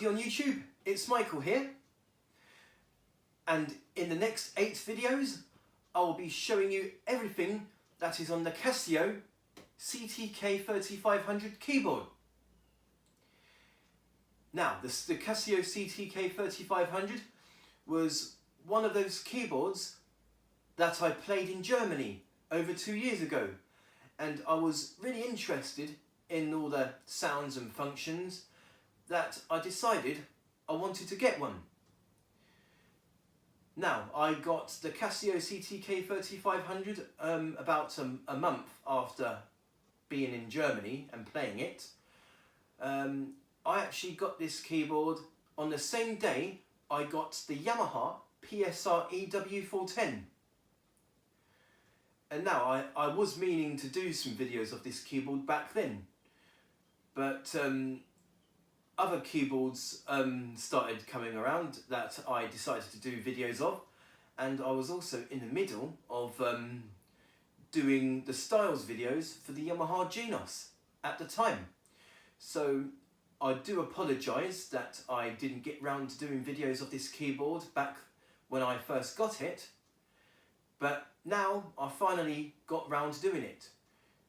everybody on YouTube, it's Michael here, and in the next 8 videos I will be showing you everything that is on the Casio CTK 3500 keyboard. Now the Casio CTK 3500 was one of those keyboards that I played in Germany over 2 years ago, and I was really interested in all the sounds and functions that I decided I wanted to get one. Now, I got the Casio CTK 3500 about a month after being in Germany and playing it. I actually got this keyboard on the same day I got the Yamaha PSR EW410. And now, I was meaning to do some videos of this keyboard back then, but other keyboards started coming around that I decided to do videos of, and I was also in the middle of doing the styles videos for the Yamaha Genos at the time. So I do apologise that I didn't get round to doing videos of this keyboard back when I first got it, but now I finally got round to doing it,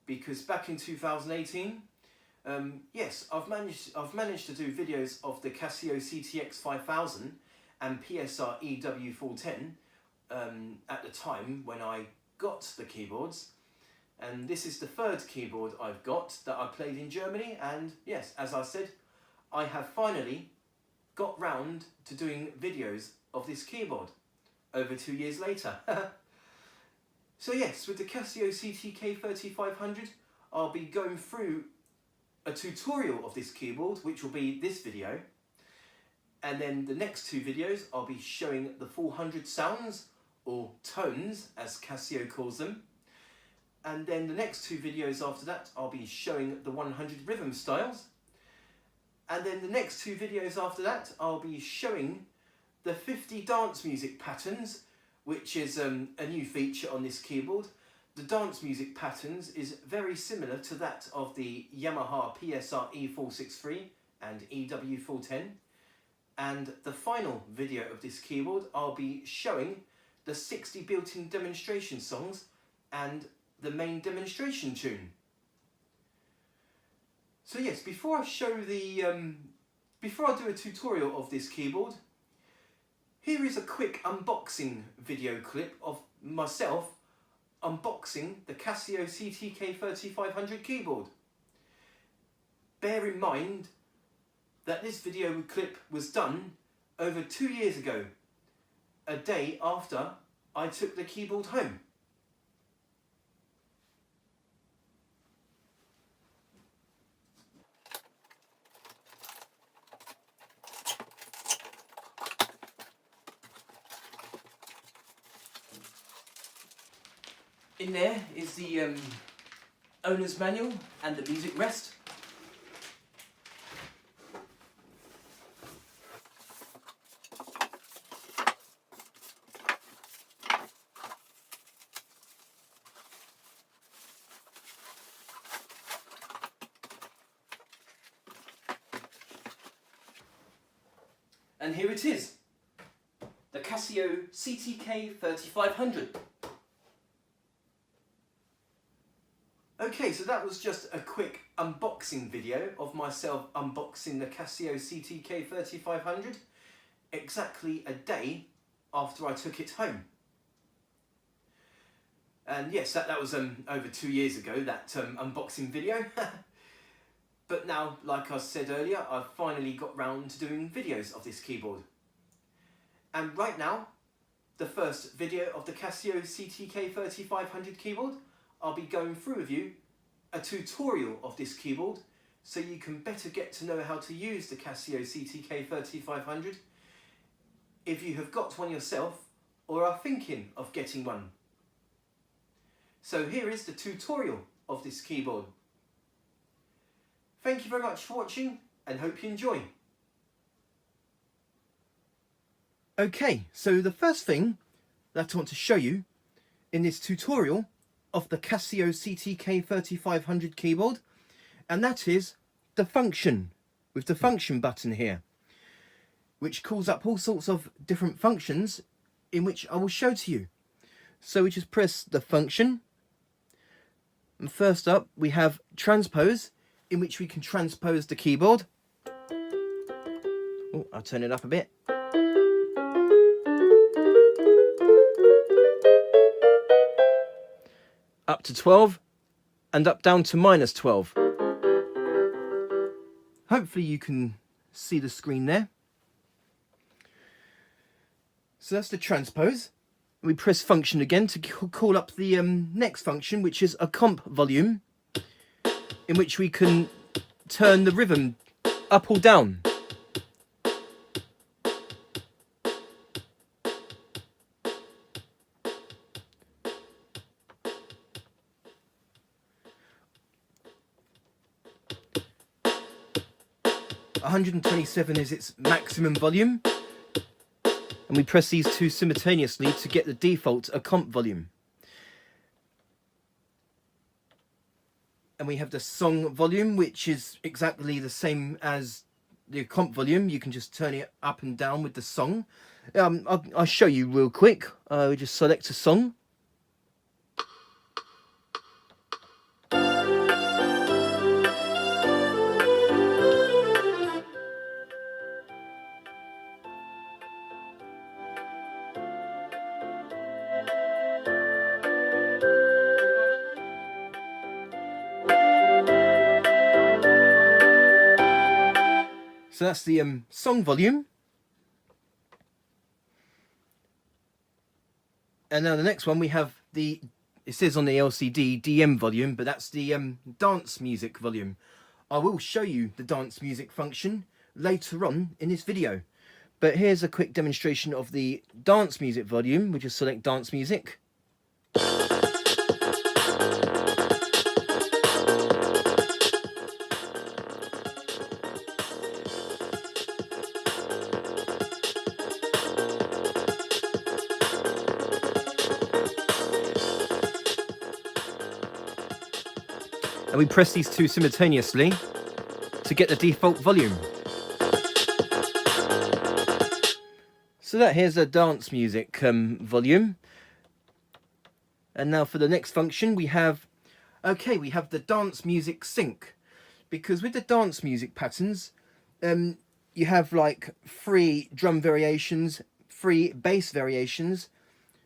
because back in 2018, yes, I've managed to do videos of the Casio CTX 5000 and PSR EW410 at the time when I got the keyboards, and this is the 3rd keyboard I've got that I played in Germany, and yes, as I said, I have finally got round to doing videos of this keyboard over 2 years later. So yes, with the Casio CTK 3500 I'll be going through a tutorial of this keyboard, which will be this video, and then the next 2 videos I'll be showing the 400 sounds, or tones as Casio calls them, and then the next 2 videos after that I'll be showing the 100 rhythm styles, and then the next 2 videos after that I'll be showing the 50 dance music patterns, which is a new feature on this keyboard. The dance music patterns is very similar to that of the Yamaha PSR E463 and EW410. And the final video of this keyboard, I'll be showing the 60 built-in demonstration songs and the main demonstration tune. So yes, before I do a tutorial of this keyboard, here is a quick unboxing video clip of myself unboxing the Casio CTK 3500 keyboard. Bear in mind that this video clip was done over 2 years ago, a day after I took the keyboard home. In there is the owner's manual and the music rest. And here it is, the Casio CTK 3500. Okay, so that was just a quick unboxing video of myself unboxing the Casio CTK 3500 exactly a day after I took it home. And yes, that was over 2 years ago, that unboxing video. But now, like I said earlier, I've finally got round to doing videos of this keyboard. And right now, the first video of the Casio CTK 3500 keyboard, I'll be going through with you a tutorial of this keyboard so you can better get to know how to use the Casio CTK 3500 if you have got one yourself or are thinking of getting one. So here is the tutorial of this keyboard. Thank you very much for watching and hope you enjoy. Okay, so the first thing that I want to show you in this tutorial of the Casio CTK 3500 keyboard, and that is the function, with the function button here. which calls up all sorts of different functions in which I will show to you. So we just press the function, and first up we have transpose, in which we can transpose the keyboard. Oh, I'll turn it up a bit. Up to 12 and up down to -12. Hopefully you can see the screen there. So that's the transpose. We press function again to call up the next function, which is a comp volume, in which we can turn the rhythm up or down. .127 is its maximum volume, and we press these two simultaneously to get the default a comp volume. And we have the song volume, which is exactly the same as the comp volume. You can just turn it up and down with the song. I'll show you real quick. We just select a song. So that's the song volume. And now the next one we have it says on the LCD DM volume, but that's the dance music volume. I will show you the dance music function later on in this video. But here's a quick demonstration of the dance music volume. We just select dance music. And we press these two simultaneously to get the default volume. So here's a dance music volume. And now for the next function we have the dance music sync. Because with the dance music patterns, you have like 3 drum variations, 3 bass variations,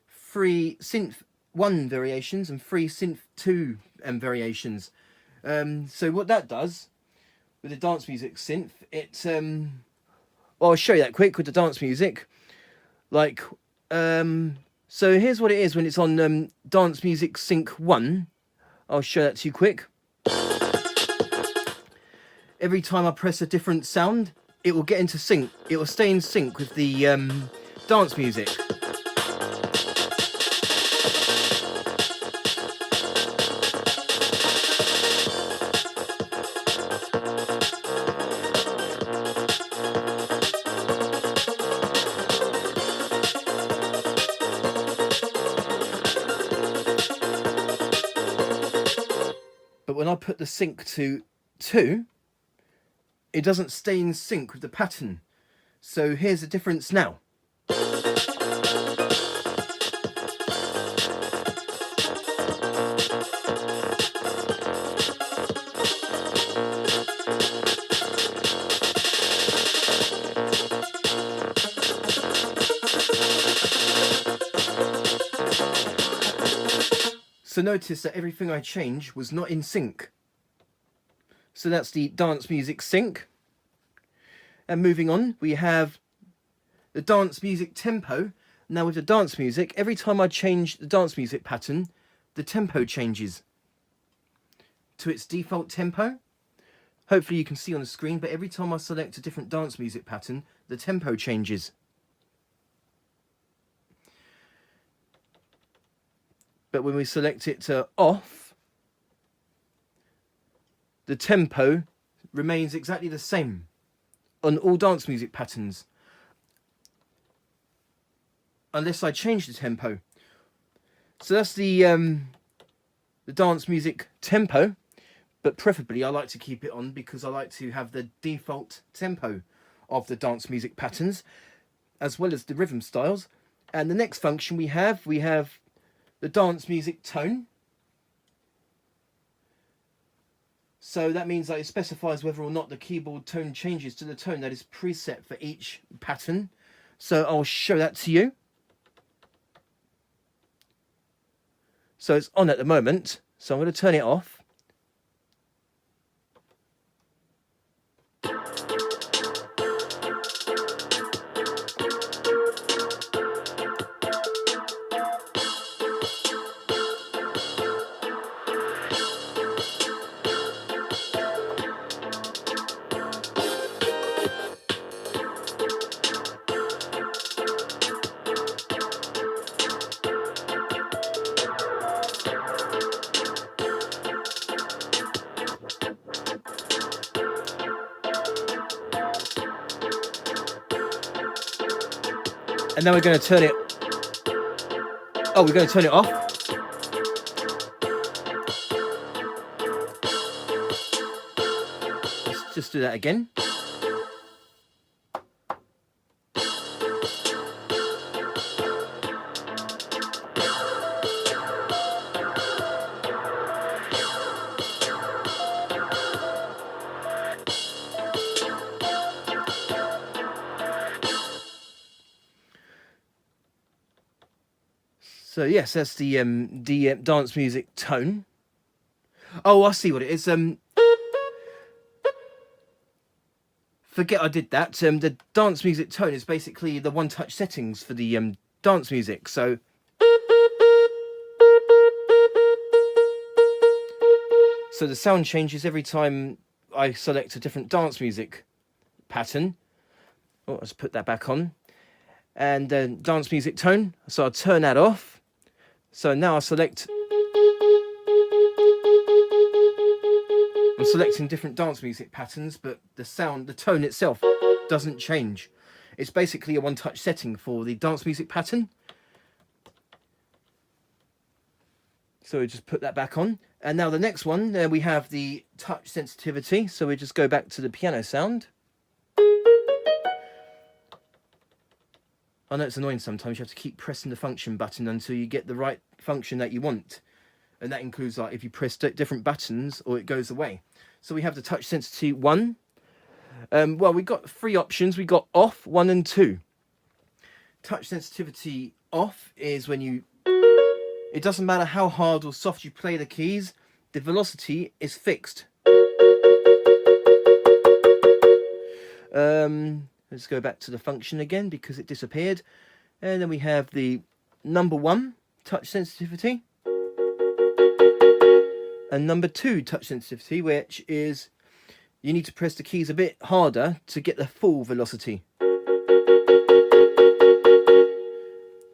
3 synth 1 variations, and 3 synth 2 variations. So what that does with the dance music synth, well, I'll show you that quick with the dance music. Like, so here's what it is when it's on dance music sync 1. I'll show that to you quick. Every time I press a different sound, it will get into sync. It will stay in sync with the dance music. But when I put the sync to 2, it doesn't stay in sync with the pattern. So here's the difference now. So notice that everything I changed was not in sync. So that's the dance music sync. And moving on, we have the dance music tempo. Now with the dance music, every time I change the dance music pattern, the tempo changes to its default tempo. Hopefully you can see on the screen, but every time I select a different dance music pattern, the tempo changes. But when we select it to off, the tempo remains exactly the same on all dance music patterns, unless I change the tempo. So that's the dance music tempo, but preferably I like to keep it on because I like to have the default tempo of the dance music patterns, as well as the rhythm styles. And the next function we have the dance music tone. So that means that it specifies whether or not the keyboard tone changes to the tone that is preset for each pattern. So I'll show that to you. So it's on at the moment, so I'm going to turn it off. And then we're going to turn it... Oh, we're going to turn it off. Let's just do that again. So yes, that's the dance music tone. Oh, I see what it is. Forget I did that. The dance music tone is basically the one-touch settings for the dance music. So the sound changes every time I select a different dance music pattern. Oh, let's put that back on. And then dance music tone. So I'll turn that off. So now I select... I'm selecting different dance music patterns, but the sound, the tone itself doesn't change. It's basically a one-touch setting for the dance music pattern. So we just put that back on. And now the next one, we have the touch sensitivity. So we just go back to the piano sound. I know it's annoying sometimes, you have to keep pressing the function button until you get the right function that you want. And that includes like if you press different buttons or it goes away. So we have the touch sensitivity 1. Well, we got 3 options. We got off, 1 and 2. Touch sensitivity off is when you... It doesn't matter how hard or soft you play the keys, the velocity is fixed. Let's go back to the function again because it disappeared. And then we have the number 1 touch sensitivity. And number 2 touch sensitivity, which is you need to press the keys a bit harder to get the full velocity.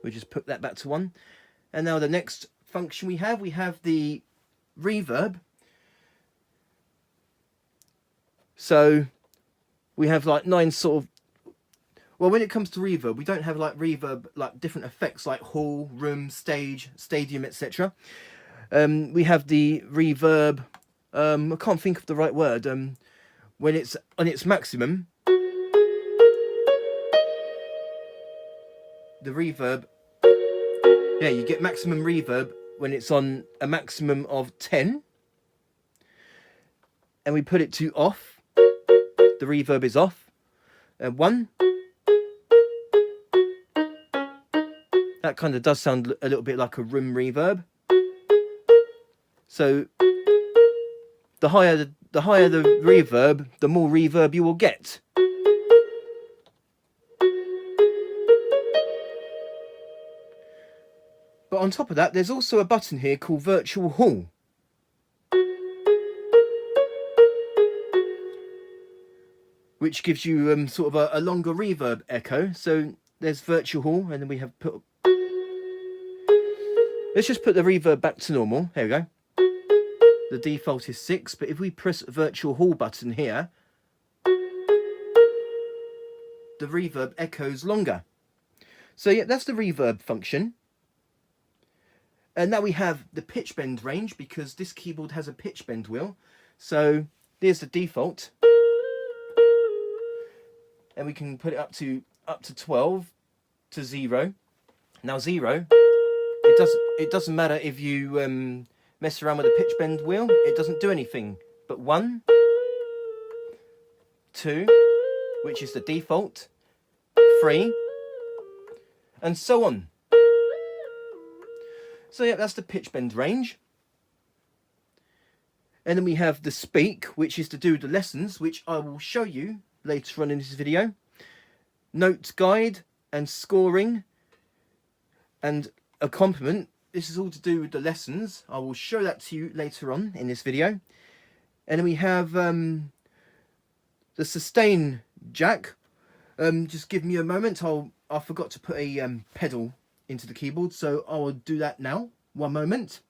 We just put that back to 1. And now the next function we have the reverb. So we have like 9 sort of... Well, when it comes to reverb, we don't have like reverb, like different effects like hall, room, stage, stadium, etc. We have the reverb, I can't think of the right word, when it's on its maximum. The reverb, yeah, you get maximum reverb when it's on a maximum of 10. And we put it to off. The reverb is off. 1. That kind of does sound a little bit like a room reverb. So the higher the reverb, the more reverb you will get. But on top of that, there's also a button here called Virtual Hall. Which gives you sort of a longer reverb echo. So there's Virtual Hall, and then we have put... Let's just put the reverb back to normal. Here we go. The default is 6, but if we press Virtual Hall button here, the reverb echoes longer. So yeah, that's the reverb function. And now we have the pitch bend range, because this keyboard has a pitch bend wheel. So there's the default. and we can put it up to 12 to 0. Now 0, it doesn't matter if you mess around with a pitch bend wheel, it doesn't do anything. But 1, 2, which is the default, 3, and so on. So yeah, that's the pitch bend range. And then we have the speak, which is to do the lessons, which I will show you later on in this video. Note guide and scoring and accompaniment. This is all to do with the lessons. I will show that to you later on in this video. And then we have the sustain jack. Just give me a moment. I forgot to put a pedal into the keyboard, so I will do that now. One moment.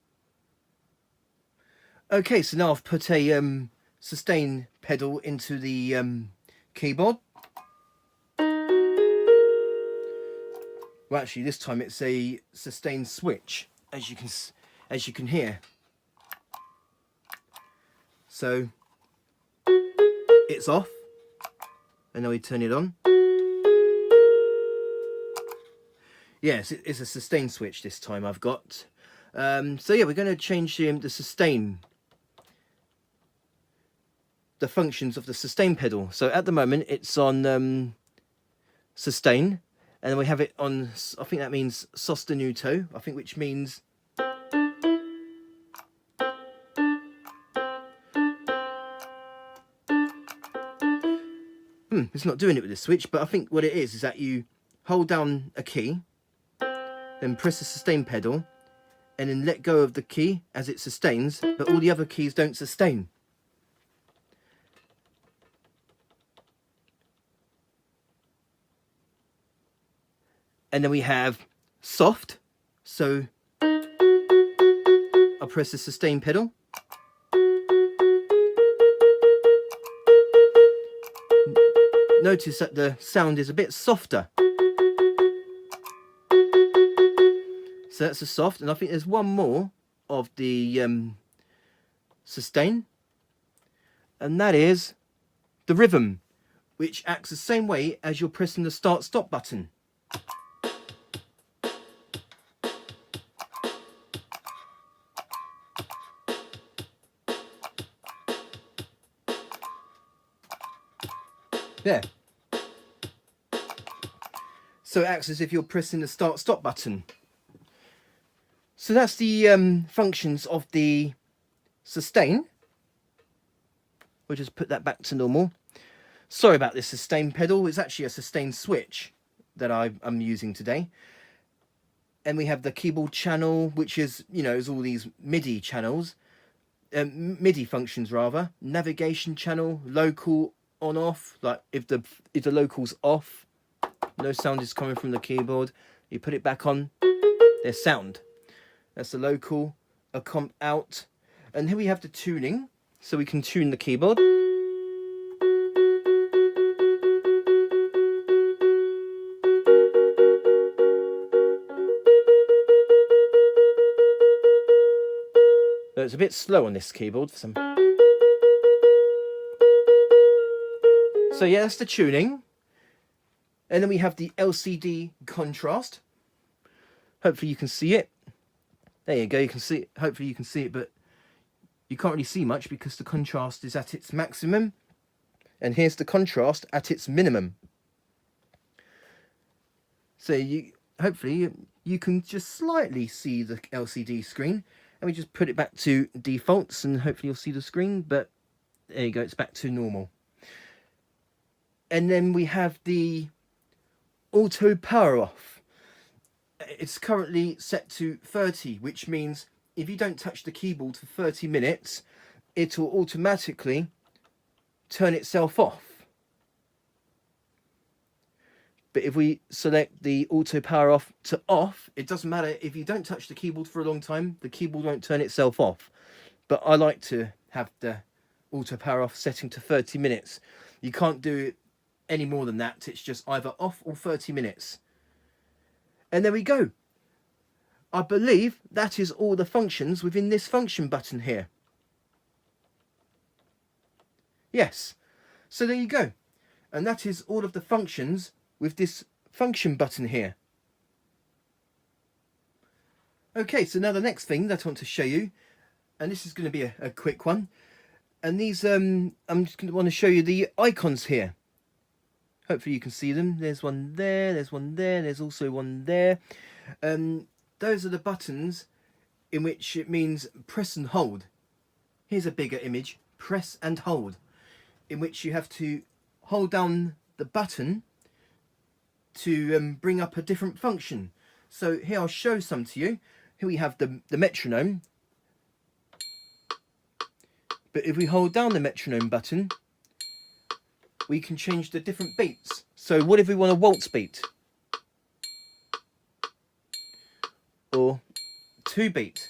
Okay, so now I've put a sustain pedal into the keyboard. Well, actually, this time it's a sustain switch, as you can hear. So it's off, and now we turn it on. Yes, it's a sustain switch this time I've got. So yeah, we're going to change the sustain, the functions of the sustain pedal. So at the moment it's on sustain, and then we have it on, I think that means sostenuto, I think, which means it's not doing it with the switch, but I think what it is that you hold down a key, then press the sustain pedal, and then let go of the key as it sustains, but all the other keys don't sustain. And then we have soft, so I'll press the sustain pedal. Notice that the sound is a bit softer. So that's a soft, and I think there's one more of the sustain, and that is the rhythm, which acts the same way as you're pressing the start-stop button. There. So it acts as if you're pressing the start-stop button. So that's the functions of the sustain. We'll just put that back to normal. Sorry about this sustain pedal. It's actually a sustain switch that I'm using today. And we have the keyboard channel, which is, you know, is all these MIDI channels. MIDI functions rather. Navigation channel, local, on off. Like if the local's off, no sound is coming from the keyboard. You put it back on, there's sound. That's the local, a comp out. And here we have the tuning, so we can tune the keyboard. It's a bit slow on this keyboard for some. So yeah, that's the tuning. And then we have the LCD contrast. Hopefully you can see it. There you go, you can see it. Hopefully you can see it, but you can't really see much because the contrast is at its maximum. And here's the contrast at its minimum. So hopefully you can just slightly see the LCD screen. And we just put it back to defaults, and hopefully you'll see the screen, but there you go, it's back to normal. And then we have the auto power off. It's currently set to 30, which means if you don't touch the keyboard for 30 minutes, it will automatically turn itself off. But if we select the auto power off to off, it doesn't matter if you don't touch the keyboard for a long time, the keyboard won't turn itself off. But I like to have the auto power off setting to 30 minutes. You can't do it any more than that. It's just either off or 30 minutes. And there we go. I believe that is all the functions within this function button here. Yes. So there you go. And that is all of the functions with this function button here. Okay, so now the next thing that I want to show you, and this is going to be a quick one, and these I'm just going to want to show you the icons here. Hopefully you can see them. There's one there, there's one there, there's also one there. Those are the buttons in which it means press and hold. Here's a bigger image, press and hold, in which you have to hold down the button to bring up a different function. So here I'll show some to you. Here we have the metronome. But if we hold down the metronome button, we can change the different beats. So what if we want a waltz beat? Or 2 beat?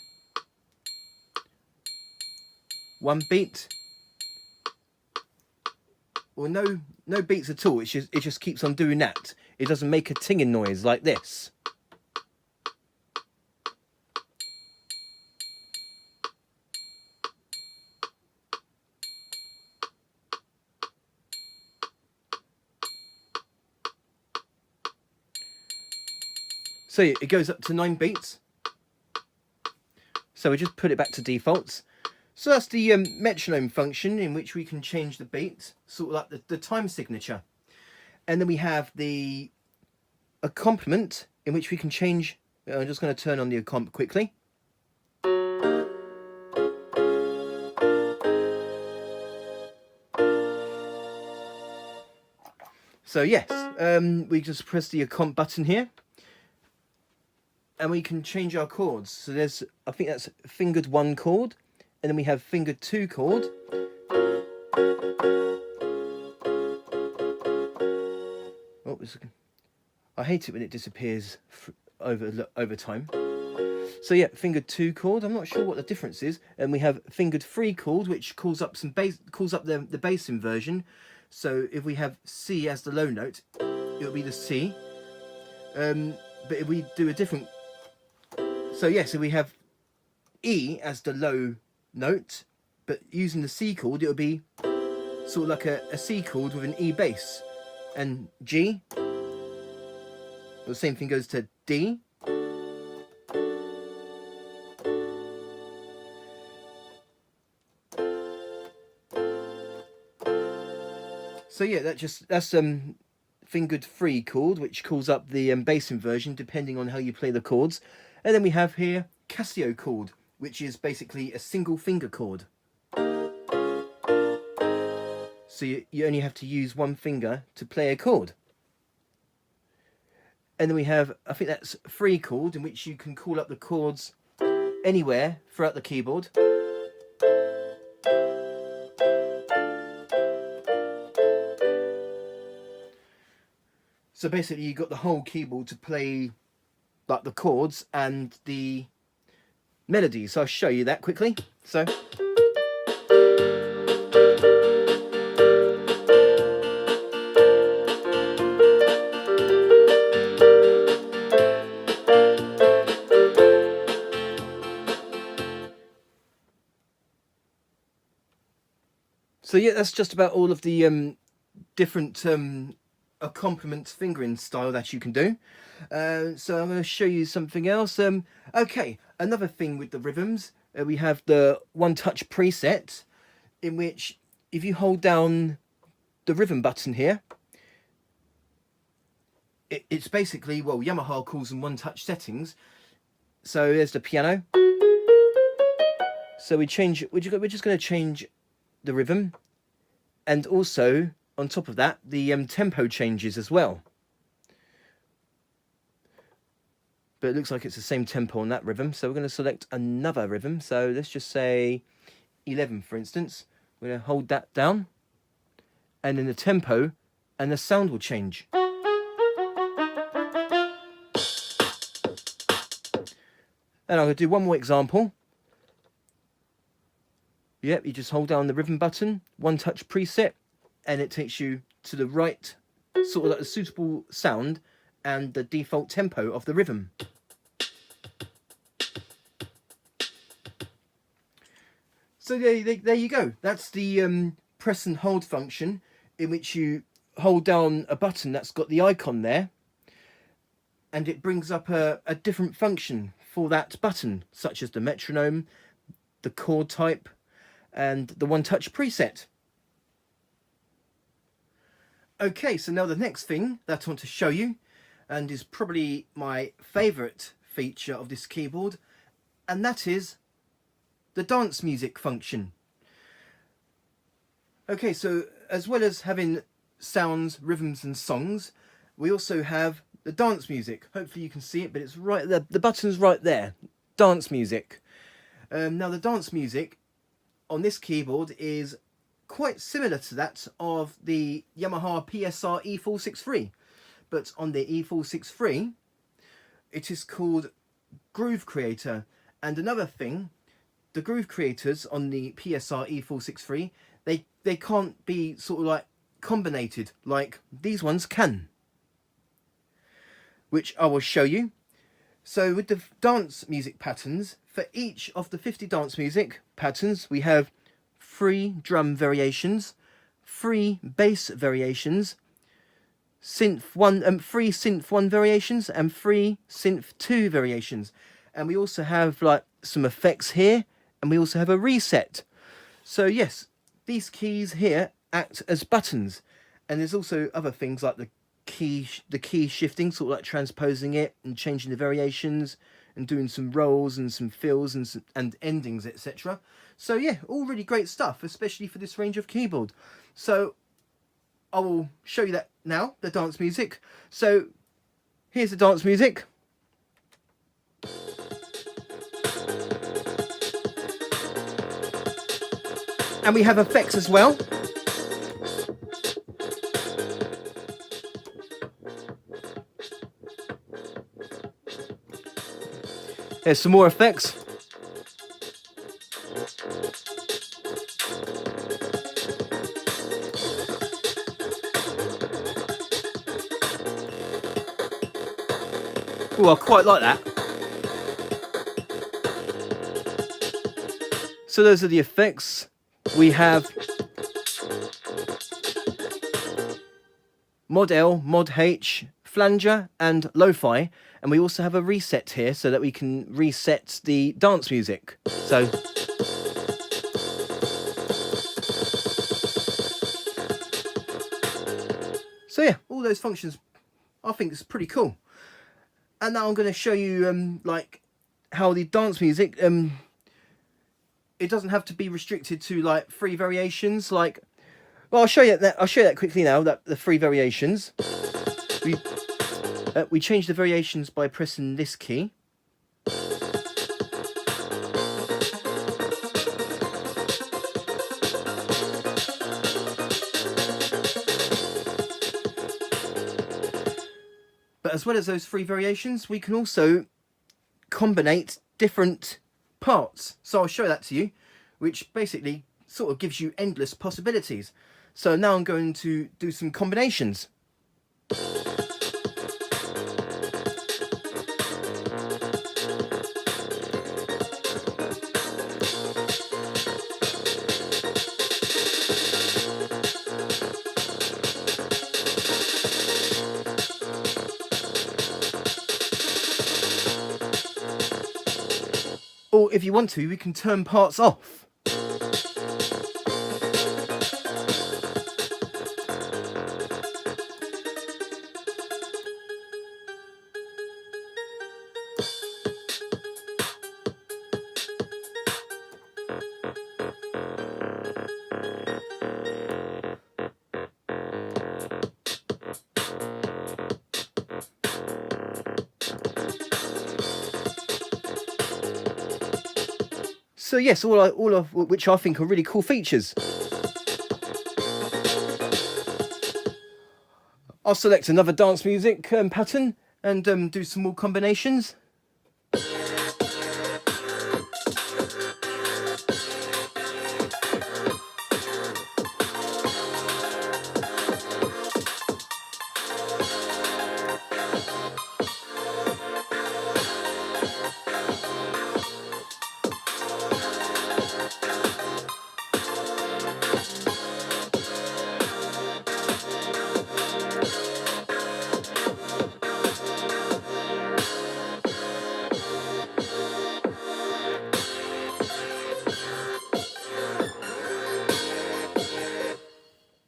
1 beat? Or no beats at all. It just keeps on doing that. It doesn't make a tinging noise like this. So it goes up to 9 beats. So we just put it back to defaults. So that's the metronome function, in which we can change the beat, sort of like the time signature. And then we have the accompaniment, in which we can change. I'm just going to turn on the accomp quickly. So yes, we just press the accomp button here. And we can change our chords. So there's, I think that's fingered 1 chord, and then we have fingered 2 chord. Oh, I hate it when it disappears over time. So yeah, fingered 2 chord. I'm not sure what the difference is. And we have fingered 3 chord, which calls up some bass, calls up the bass inversion. So if we have C as the low note, it'll be the C. But if we do a different, so yeah, so we have E as the low note, but using the C chord, it'll be sort of like a C chord with an E bass, and G. The same thing goes to D. So yeah, that's fingered 3 chord, which calls up the bass inversion depending on how you play the chords. And then we have here Casio chord, which is basically a single finger chord. So you only have to use 1 finger to play a chord. And then we have, I think that's 3 chord, in which you can call up the chords anywhere throughout the keyboard. So basically you've got the whole keyboard to play like the chords and the melodies. So I'll show you that quickly. So yeah, that's just about all of the different accompaniment fingering style that you can do. So I'm going to show you something else. Okay, another thing with the rhythms, we have the one touch preset, in which if you hold down the rhythm button here, it's basically, well, Yamaha calls them one touch settings. So there's the piano. So we're just going to change the rhythm, and also on top of that the tempo changes as well. But it looks like it's the same tempo on that rhythm, so we're going to select another rhythm. So let's just say 11, for instance. We're going to hold that down, and then the tempo and the sound will change. And I'm going to do one more example. Yep, you just hold down the rhythm button, one touch preset, and it takes you to the right, sort of like the suitable sound and the default tempo of the rhythm. So there you go. That's the press and hold function, in which you hold down a button that's got the icon there, and it brings up a different function for that button, such as the metronome, the chord type, and the one-touch preset. Okay, so now the next thing that I want to show you, and is probably my favourite feature of this keyboard, and that is the dance music function. Okay, so as well as having sounds, rhythms and songs, we also have the dance music. Hopefully you can see it, but it's right there. The button's right there. Dance music. Now the dance music on this keyboard is quite similar to that of the Yamaha PSR E463, but on the E463 it is called Groove Creator. And another thing, the groove creators on the PSR E463, they can't be sort of like combinated like these ones can, which I will show you. So with the dance music patterns, for each of the 50 dance music patterns, we have 3 drum variations, 3 bass variations, synth 3 synth 1 variations, and 3 synth 2 variations. And we also have like some effects here, and we also have a reset. So yes, these keys here act as buttons, and there's also other things like the key shifting, sort of like transposing it and changing the variations and doing some rolls and some fills and endings, etc. So yeah, all really great stuff, especially for this range of keyboard. So I will show you that now, the dance music. So here's the dance music. And we have effects as well. There's some more effects. Oh, I quite like that. So those are the effects. We have Mod L, Mod H, Flanger and Lo-Fi, and we also have a reset here so that we can reset the dance music. So yeah, all those functions I think is pretty cool. And now I'm going to show you like how the dance music it doesn't have to be restricted to like 3 variations. Like, well, I'll show you that quickly now. That the 3 variations. We change the variations by pressing this key. But as well as those 3 variations, we can also combinate different parts. So I'll show that to you, which basically sort of gives you endless possibilities. So now I'm going to do some combinations. Or if you want to, we can turn parts off. So yes, all of which I think are really cool features. I'll select another dance music pattern and do some more combinations.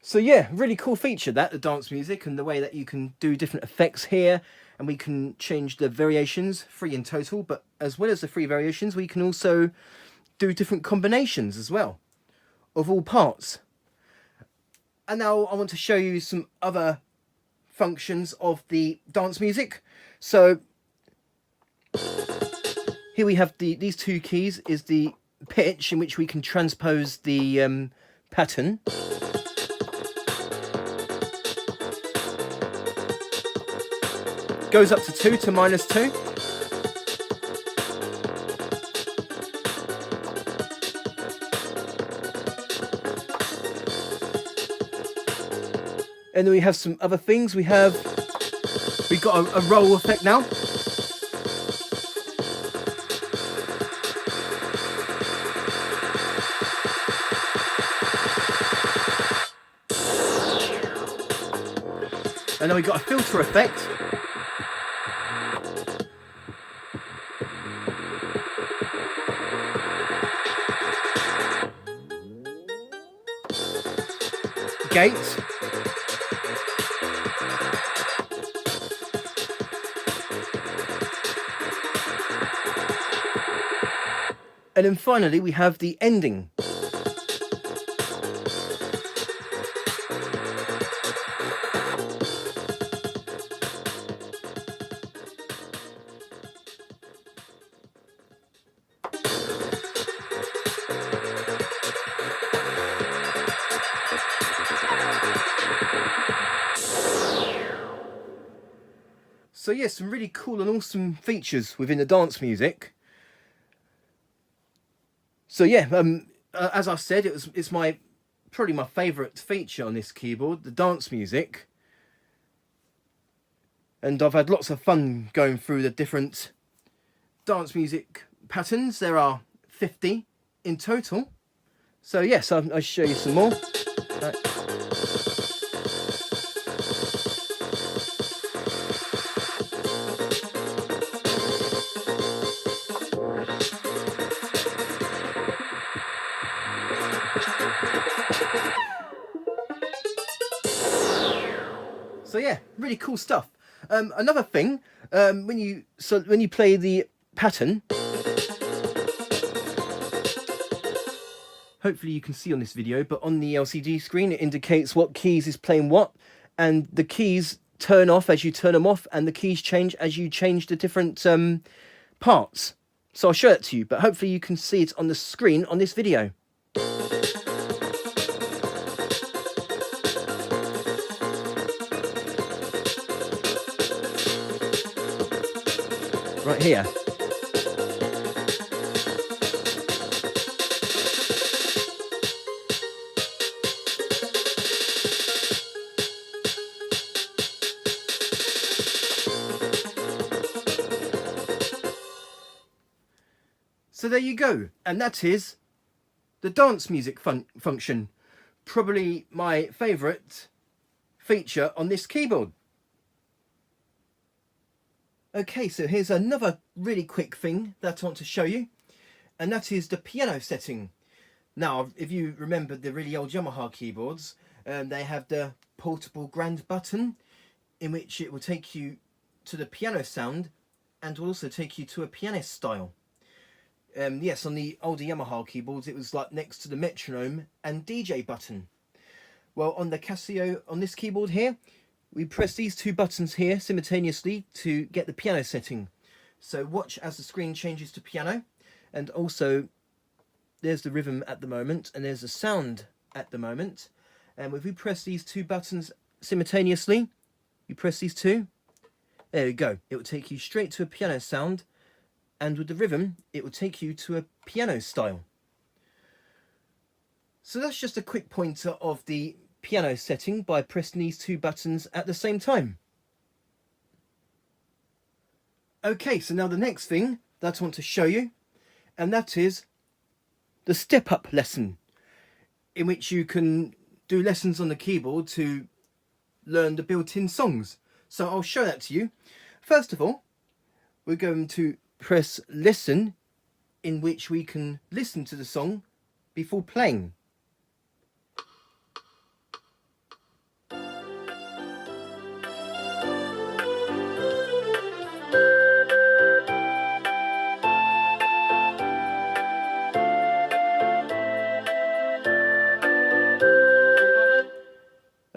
So yeah, really cool feature that, the dance music, and the way that you can do different effects here, and we can change the variations, 3 in total, but as well as the 3 variations, we can also do different combinations as well, of all parts. And now I want to show you some other functions of the dance music. So here we have these 2 keys is the pitch in which we can transpose the pattern. Goes up to 2 to -2. And then we have some other things. We've got a roll effect now. And then we've got a filter effect. Gate. And then finally we have the ending. So yeah, some really cool and awesome features within the dance music. So yeah, as I said, it's probably my favourite feature on this keyboard, the dance music. And I've had lots of fun going through the different dance music patterns. There are 50 in total. So yes, I'll show you some more. So yeah, really cool stuff. Another thing, when you play the pattern, hopefully you can see on this video, but on the LCD screen it indicates what keys is playing what, and the keys turn off as you turn them off, and the keys change as you change the different parts. So I'll show it to you, but hopefully you can see it on the screen on this video. Right here. So there you go, and that is the dance music function. Probably my favourite feature on this keyboard. Okay, so here's another really quick thing that I want to show you, and that is the piano setting. Now, if you remember the really old Yamaha keyboards, they have the portable grand button in which it will take you to the piano sound and will also take you to a pianist style. Yes, on the older Yamaha keyboards it was like next to the metronome and DJ button. Well, on the Casio, on this keyboard here, we press these 2 buttons here simultaneously to get the piano setting. So watch as the screen changes to piano, and also there's the rhythm at the moment and there's the sound at the moment. And if we press these 2 buttons simultaneously, you press these 2, there we go. It will take you straight to a piano sound, and with the rhythm it will take you to a piano style. So that's just a quick pointer of the piano setting by pressing these 2 buttons at the same time. Okay, so now the next thing that I want to show you, and that is the step-up lesson, in which you can do lessons on the keyboard to learn the built-in songs. So I'll show that to you. First of all, we're going to press listen, in which we can listen to the song before playing.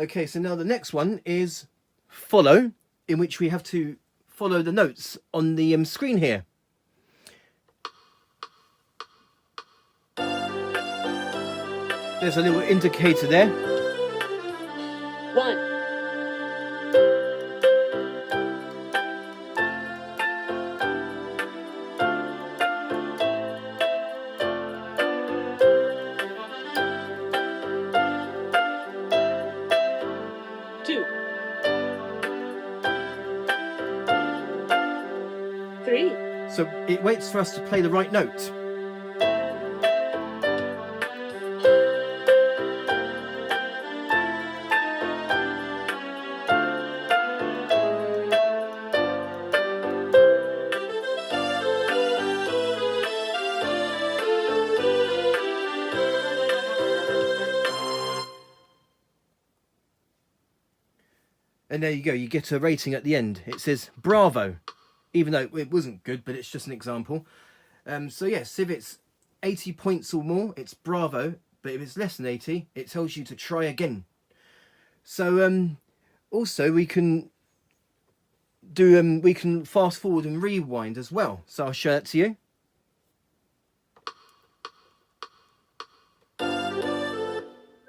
Okay, so now the next one is follow, in which we have to follow the notes on the screen here. There's a little indicator there. 1, 2, 3, So it waits for us to play the right note. And there you go, you get a rating at the end. It says bravo, even though it wasn't good, but it's just an example. So yes, if it's 80 points or more, it's bravo, but if it's less than 80, it tells you to try again. So also we can do we can fast forward and rewind as well. So I'll show that to you.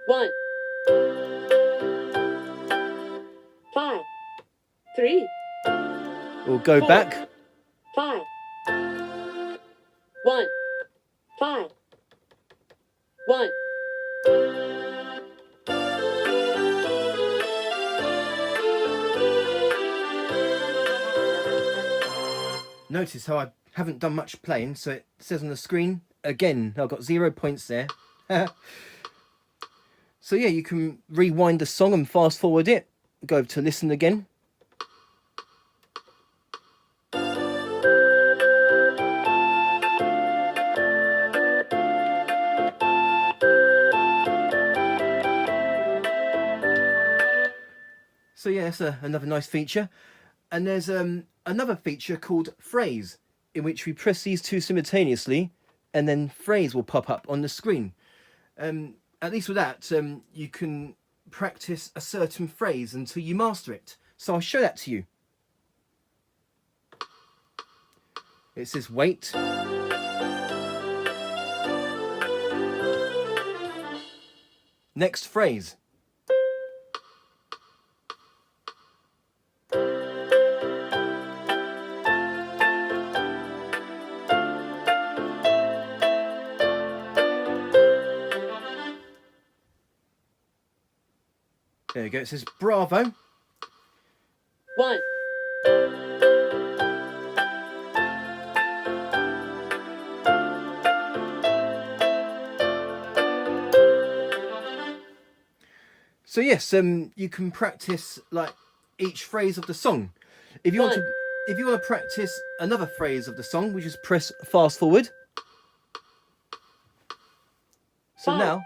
1, 5, 3, We'll go Four. back. 5, 1, 5, 1. Notice how I haven't done much playing, so it says on the screen, again, I've got 0 points there. So yeah, you can rewind the song and fast forward it. Go over to listen again. So yeah, that's another nice feature. And there's another feature called phrase, in which we press these two simultaneously, and then phrase will pop up on the screen. At least with that, you can practice a certain phrase until you master it. So I'll show that to you. It says wait. Next phrase. There you go, it says bravo. 1, So yes, you can practice like each phrase of the song. If you want to practice another phrase of the song, we just press fast forward. So Five. now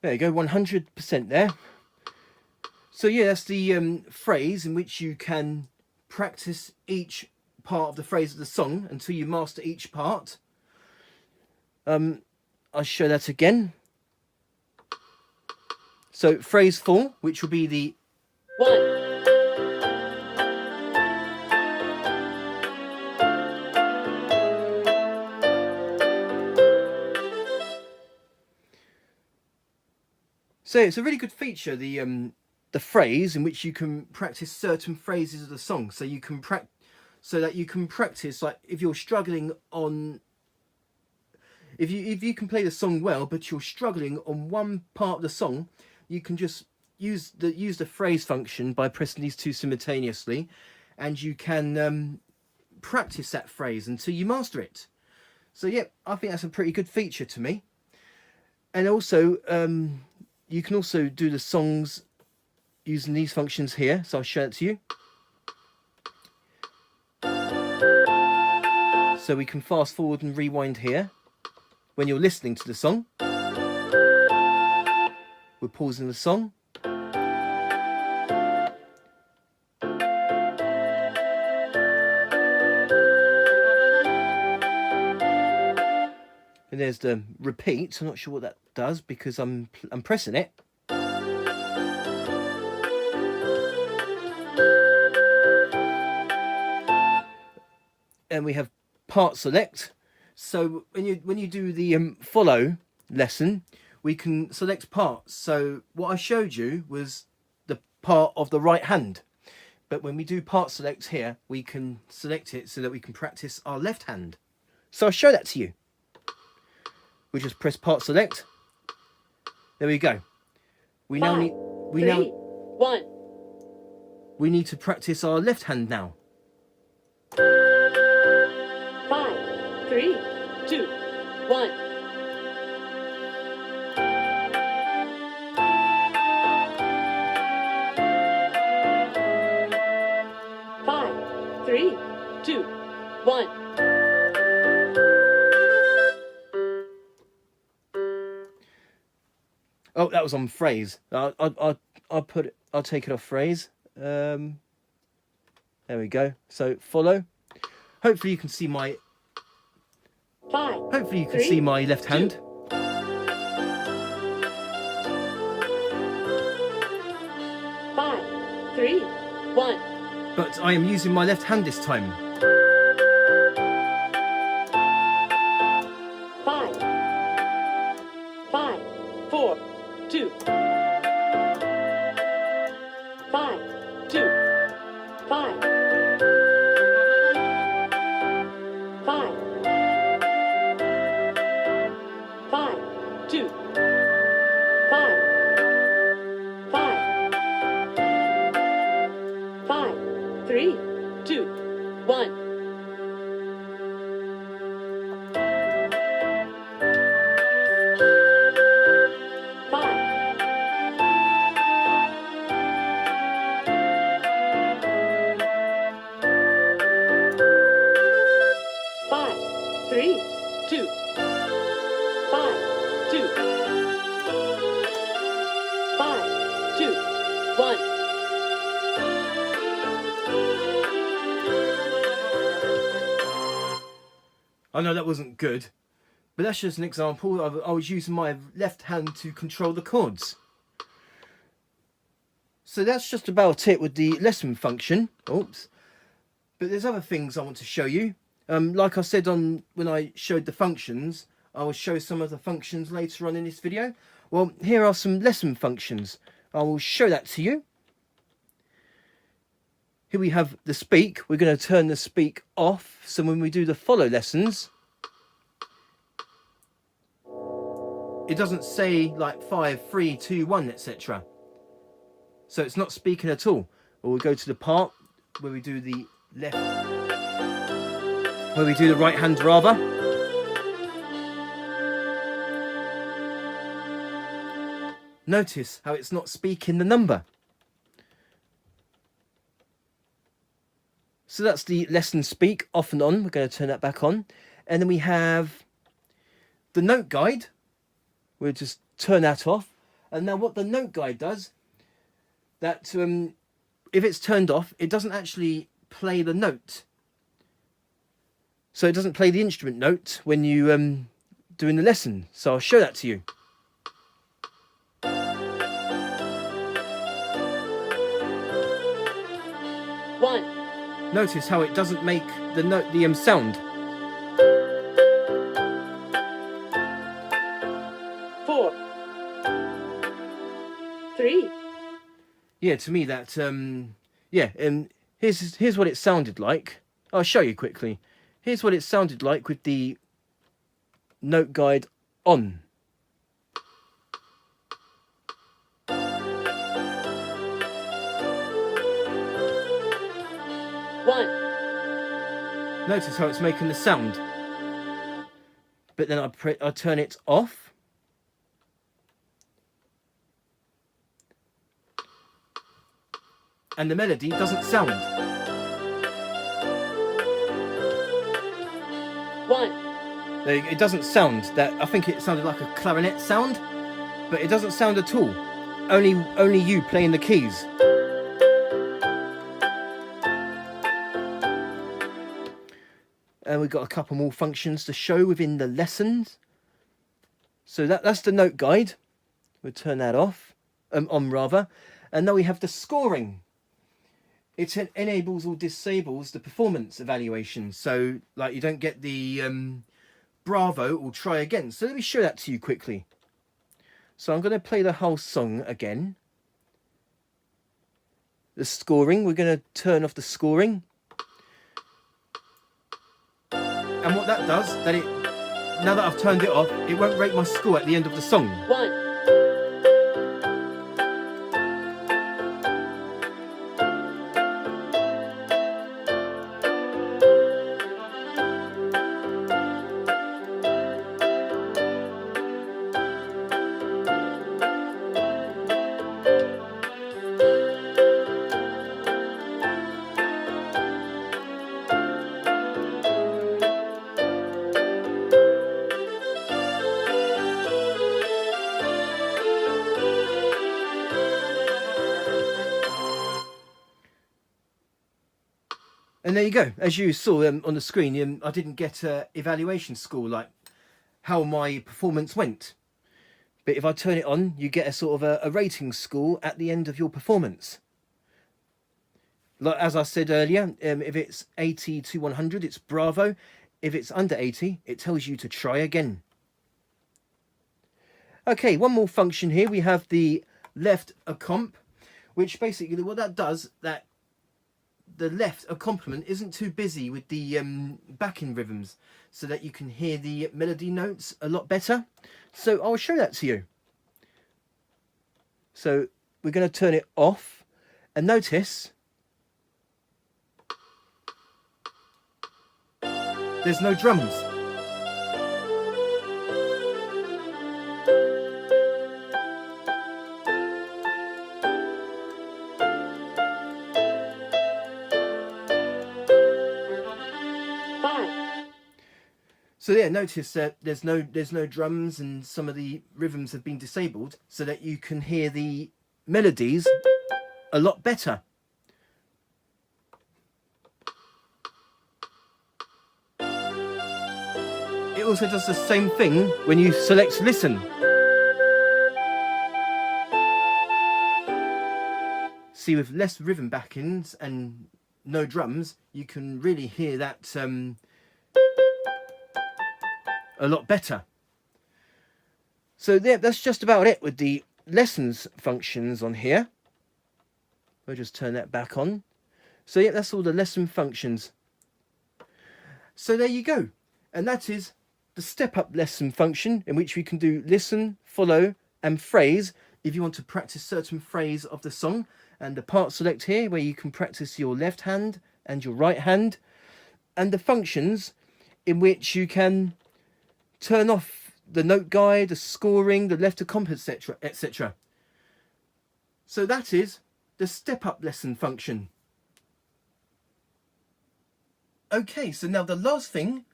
there you go, 100% there. So yeah, that's the phrase in which you can practice each part of the phrase of the song until you master each part. I'll show that again. So phrase 4, which will be the 1, So it's a really good feature, the phrase in which you can practice certain phrases of the song. So you can so that you can practice, like if you're struggling on, if you can play the song well, but you're struggling on one part of the song, you can just use the phrase function by pressing these two simultaneously, and you can practice that phrase until you master it. So yeah, I think that's a pretty good feature to me. And also, you can also do the songs using these functions here. So I'll show it to you. So we can fast forward and rewind here when you're listening to the song. We're pausing the song. And there's the repeat. I'm not sure what that does because I'm pressing it. And we have part select. So when you do the follow lesson, we can select parts. So what I showed you was the part of the right hand. But when we do part select here, we can select it so that we can practice our left hand. So I'll show that to you. We just press part select. There we go. We now need we need to practice our left hand now. 5, 3, 2, 1. 5, 3, 2, 1. Oh, that was on phrase. I'll take it off phrase. There we go. So follow. Hopefully you can see my. 5. Hopefully you can see my left hand. 5, 3, 1. But I am using my left hand this time. 5, 5, 4, 2. 5, 2, 5. 5, 5, 2. 5, 5, 5, 3, 2, 1. 5, 5, 3, 2. 5, 2. 5, 2, 1. I know that wasn't good, but that's just an example. I was using my left hand to control the chords. So that's just about it with the lesson function. Oops. But there's other things I want to show you. Like I said when I showed the functions, I will show some of the functions later on in this video. Well, here are some lesson functions. I will show that to you. Here we have the speak. We're going to turn the speak off. So when we do the follow lessons, it doesn't say like 5, 3, 2, 1, etc. So it's not speaking at all. Or we go to the part where we do the left, where we do the right hand rather. Notice how it's not speaking the number. So that's the lesson speak off and on. We're going to turn that back on. And then we have the note guide. We'll just turn that off. And now what the note guide does, that if it's turned off, it doesn't actually play the note. So it doesn't play the instrument note when you doing the lesson. So I'll show that to you. 1. Notice how it doesn't make the note, the sound. 4, 3. Yeah, to me that here's what it sounded like. I'll show you quickly. Here's what it sounded like with the note guide on. 1. Notice how it's making the sound. But then I turn it off. And the melody doesn't sound. It doesn't sound that. I think it sounded like a clarinet sound, but it doesn't sound at all. Only you playing the keys. And we've got a couple more functions to show within the lessons. So that's the note guide. We'll turn that off, on rather. And now we have the scoring. It enables or disables the performance evaluation. So like you don't get the bravo or try again. So let me show that to you quickly. So I'm going to play the whole song again. The scoring, we're going to turn off the scoring. And what that does, now that I've turned it off, it won't rate my score at the end of the song. 1. And there you go. As you saw on the screen, I didn't get an evaluation score, like how my performance went. But if I turn it on, you get a sort of a rating score at the end of your performance. Like as I said earlier, if it's 80 to 100, it's bravo. If it's under 80, it tells you to try again. Okay, one more function here. We have the left accomp, which basically what that does, that the left accompaniment isn't too busy with the backing rhythms, so that you can hear the melody notes a lot better. So I'll show that to you. So we're going to turn it off, and notice there's no drums. So yeah, notice that there's no drums, and some of the rhythms have been disabled so that you can hear the melodies a lot better. It also does the same thing when you select listen. See, with less rhythm backings and no drums, you can really hear that a lot better. So there, that's just about it with the lessons functions on here. We'll just turn that back on. So yeah, that's all the lesson functions. So there you go. And that is the step up lesson function, in which we can do listen, follow and phrase if you want to practice certain phrase of the song. And the part select here, where you can practice your left hand and your right hand. And the functions in which you can turn off the note guide, the scoring, the left accomp, etc., etc. So that is the step up lesson function. Okay, so now the last thing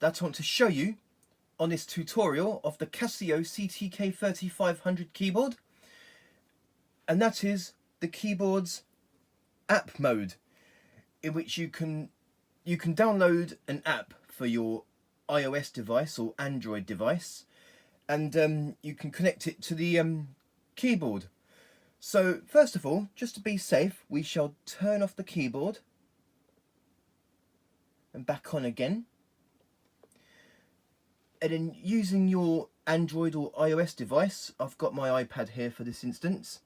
that I want to show you on this tutorial of the Casio CTK 3500 keyboard, and that is the keyboard's app mode, in which you can download an app for your iOS device or Android device, and you can connect it to the keyboard. So first of all, just to be safe, we shall turn off the keyboard and back on again, and then using your Android or iOS device, I've got my iPad here for this instance,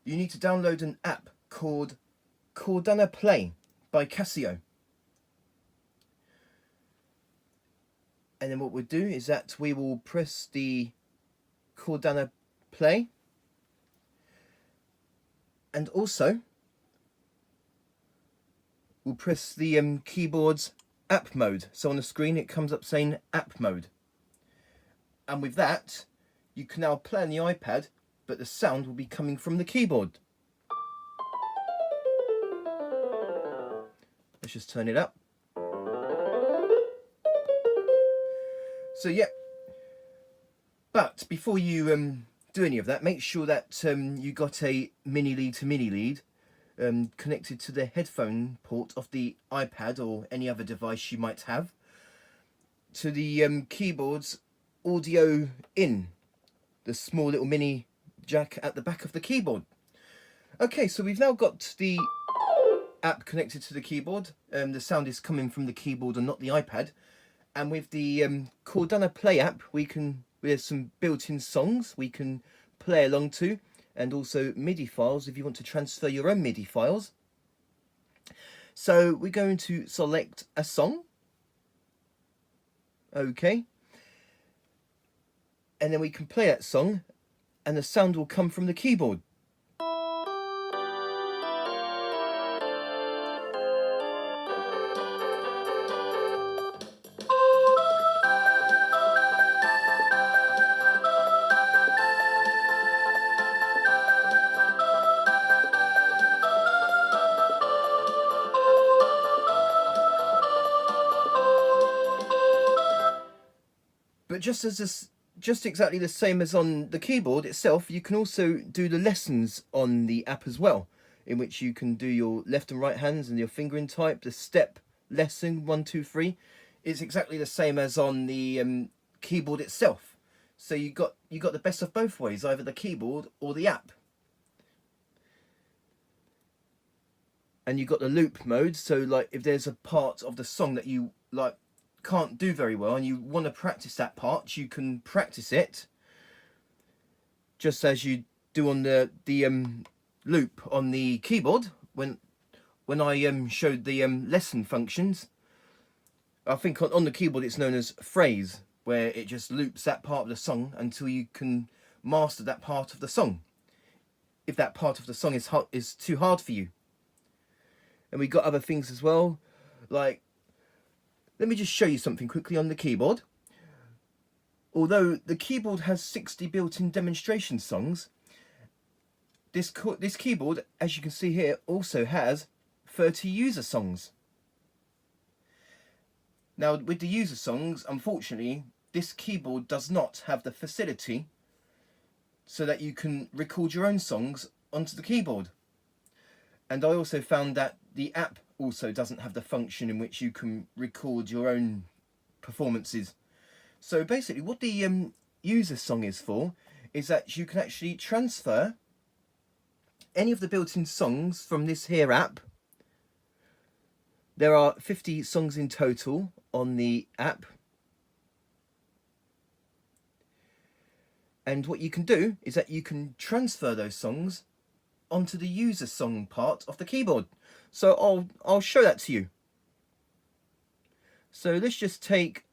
you need to download an app called Cordana Play by Casio. And then what we'll do is that we will press the Cordana Play, and also we'll press the keyboard's app mode. So on the screen it comes up saying app mode, and with that you can now play on the iPad, but the sound will be coming from the keyboard. Let's just turn it up. So yeah, but before you do any of that, make sure that you got a mini lead to mini lead connected to the headphone port of the iPad or any other device you might have, to the keyboard's audio in, the small little mini jack at the back of the keyboard. Okay, so we've now got the app connected to the keyboard. The sound is coming from the keyboard and not the iPad. And with the Cordana Play app, there's some built-in songs we can play along to, and also MIDI files if you want to transfer your own MIDI files. So we're going to select a song. Okay. And then we can play that song and the sound will come from the keyboard. But just exactly the same as on the keyboard itself, you can also do the lessons on the app as well, in which you can do your left and right hands and your fingering type. The step lesson 1, 2, 3 is exactly the same as on the keyboard itself. So you got the best of both ways, either the keyboard or the app. And you got the loop mode, so like if there's a part of the song that you like can't do very well and you want to practice that part, you can practice it just as you do on the loop on the keyboard. When I showed the lesson functions, I think on the keyboard it's known as phrase, where it just loops that part of the song until you can master that part of the song, if that part of the song is too hard for you. And we got other things as well, like, let me just show you something quickly on the keyboard. Although the keyboard has 60 built-in demonstration songs, this keyboard, as you can see here, also has 30 user songs. Now with the user songs, unfortunately, this keyboard does not have the facility so that you can record your own songs onto the keyboard. And I also found that the app also doesn't have the function in which you can record your own performances. So basically what the user song is for is that you can actually transfer any of the built-in songs from this here app. There are 50 songs in total on the app. And what you can do is that you can transfer those songs onto the user song part of the keyboard. So I'll show that to you. So let's just take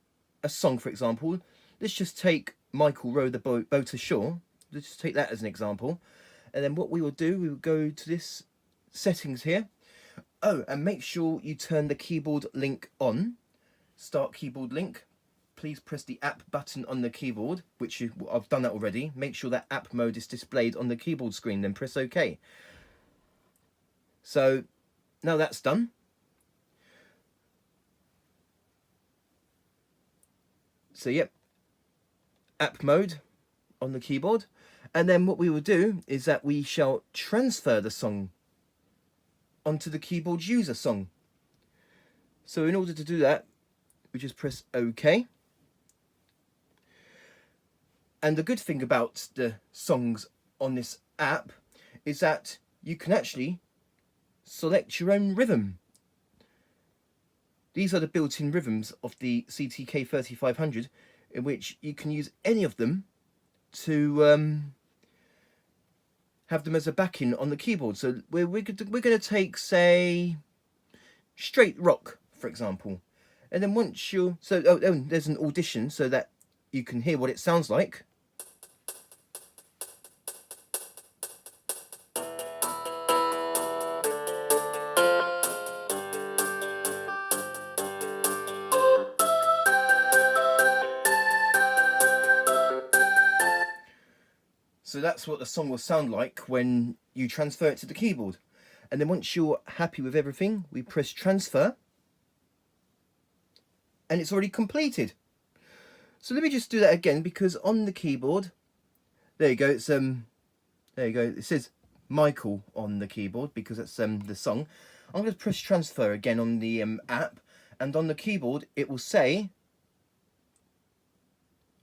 a song, for example. Let's just take Michael Row the Boat Ashore. Let's just take that as an example. And then what we will do, we will go to this settings here. Oh, and make sure you turn the keyboard link on. Start keyboard link. Please press the app button on the keyboard, which I've done that already. Make sure that app mode is displayed on the keyboard screen, then press OK. So now that's done. So yep, app mode on the keyboard. And then what we will do is that we shall transfer the song onto the keyboard's user song. So in order to do that, we just press OK. And the good thing about the songs on this app is that you can actually select your own rhythm. These are the built-in rhythms of the CTK 3500, in which you can use any of them to have them as a backing on the keyboard. So we're going to take, say, straight rock, for example. And then once you're... So there's an audition so that you can hear what it sounds like. So that's what the song will sound like when you transfer it to the keyboard. And then once you're happy with everything, we press transfer. And it's already completed. So let me just do that again, because on the keyboard, there you go, it's there you go, it says Michael on the keyboard because that's the song. I'm going to press transfer again on the app, and on the keyboard it will say,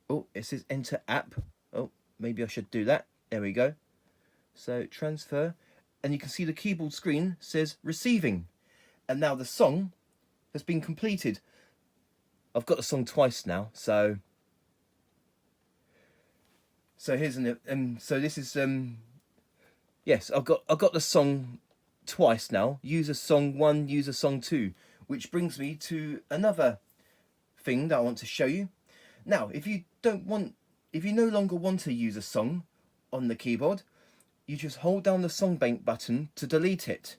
oh, it says enter app. Oh, maybe I should do that. There we go. So transfer, and you can see the keyboard screen says receiving, and now the song has been completed. I've got the song twice now, so here's so this is yes, I've got the song twice now. User song 1, user song 2, which brings me to another thing that I want to show you. Now, if you no longer want to use a song on the keyboard, you just hold down the song bank button to delete it.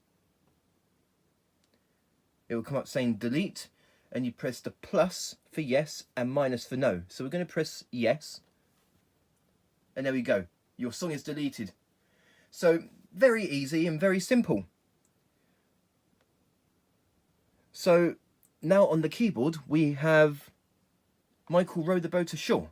It will come up saying delete, and you press the plus for yes and minus for no. So we're going to press yes, and there we go. Your song is deleted. So very easy and very simple. So now on the keyboard we have Michael rowed the boat ashore.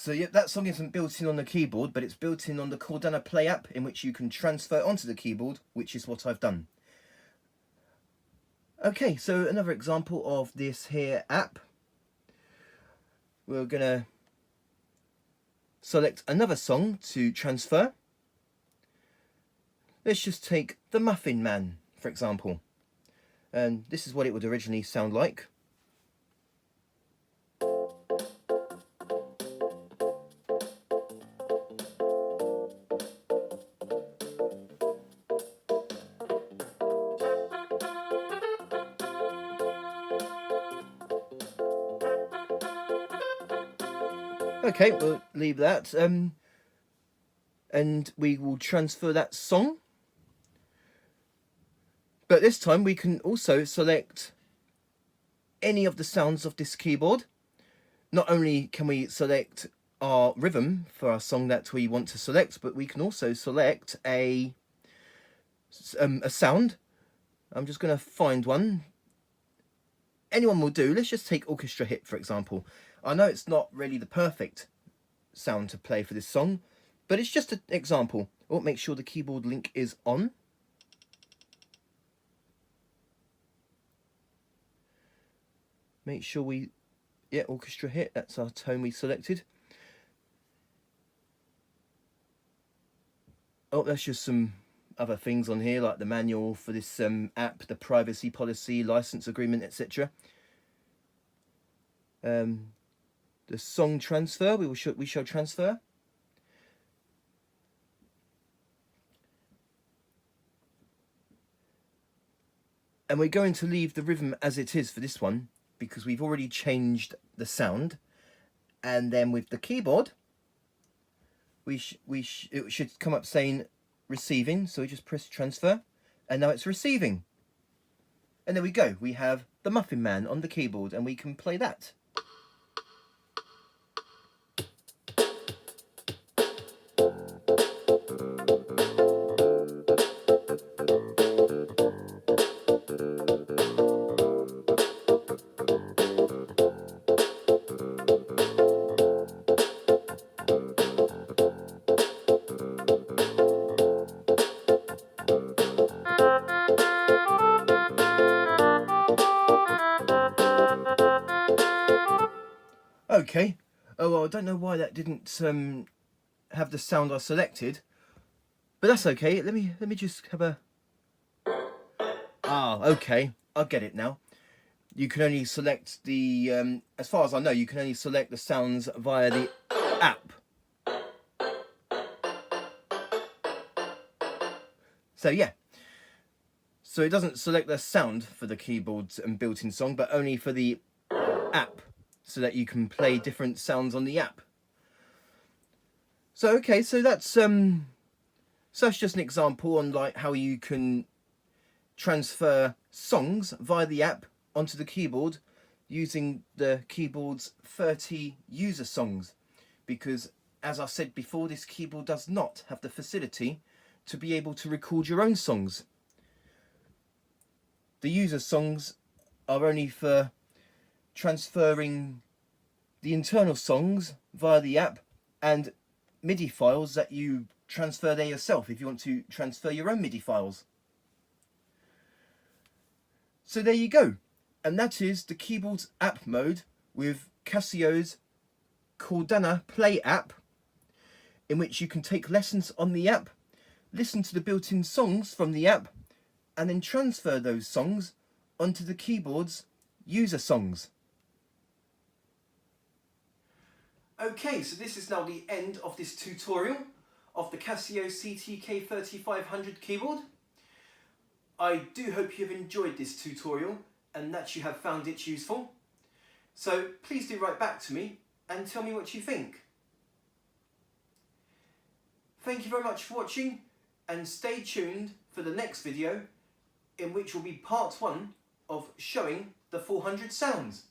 So yeah, that song isn't built in on the keyboard, but it's built in on the Cordana Play app, in which you can transfer onto the keyboard, which is what I've done. Okay, so another example of this here app. We're going to select another song to transfer. Let's just take The Muffin Man, for example. And this is what it would originally sound like. Okay, we'll leave that, and we will transfer that song. But this time we can also select any of the sounds of this keyboard. Not only can we select our rhythm for our song that we want to select, but we can also select a sound. I'm just going to find one. Anyone will do. Let's just take Orchestra Hit, for example. I know it's not really the perfect sound to play for this song, but it's just an example. Oh, make sure the keyboard link is on. Make sure Orchestra Hit, that's our tone we selected. Oh, that's just some other things on here, like the manual for this app, the privacy policy, license agreement, etc. The song transfer, we shall transfer. And we're going to leave the rhythm as it is for this one, because we've already changed the sound. And then with the keyboard, it should come up saying receiving, so we just press transfer, and now it's receiving. And there we go, we have The Muffin Man on the keyboard, and we can play that. Okay. Oh well, I don't know why that didn't have the sound I selected, but that's okay. Let me just have a. Ah, okay. I get it now. You can only select the as far as I know, you can only select the sounds via the app. So yeah. So it doesn't select the sound for the keyboards and built-in song, but only for the app, so that you can play different sounds on the app. So okay, so that's just an example on like how you can transfer songs via the app onto the keyboard using the keyboard's 30 user songs, because as I said before, this keyboard does not have the facility to be able to record your own songs. The user songs are only for transferring the internal songs via the app and MIDI files that you transfer there yourself if you want to transfer your own MIDI files. So there you go, and that is the keyboard's app mode with Casio's Cordana Play app, in which you can take lessons on the app, listen to the built-in songs from the app, and then transfer those songs onto the keyboard's user songs. Okay, so this is now the end of this tutorial of the Casio CTK 3500 keyboard. I do hope you have enjoyed this tutorial and that you have found it useful. So please do write back to me and tell me what you think. Thank you very much for watching, and stay tuned for the next video, in which will be part 1 of showing the 400 sounds.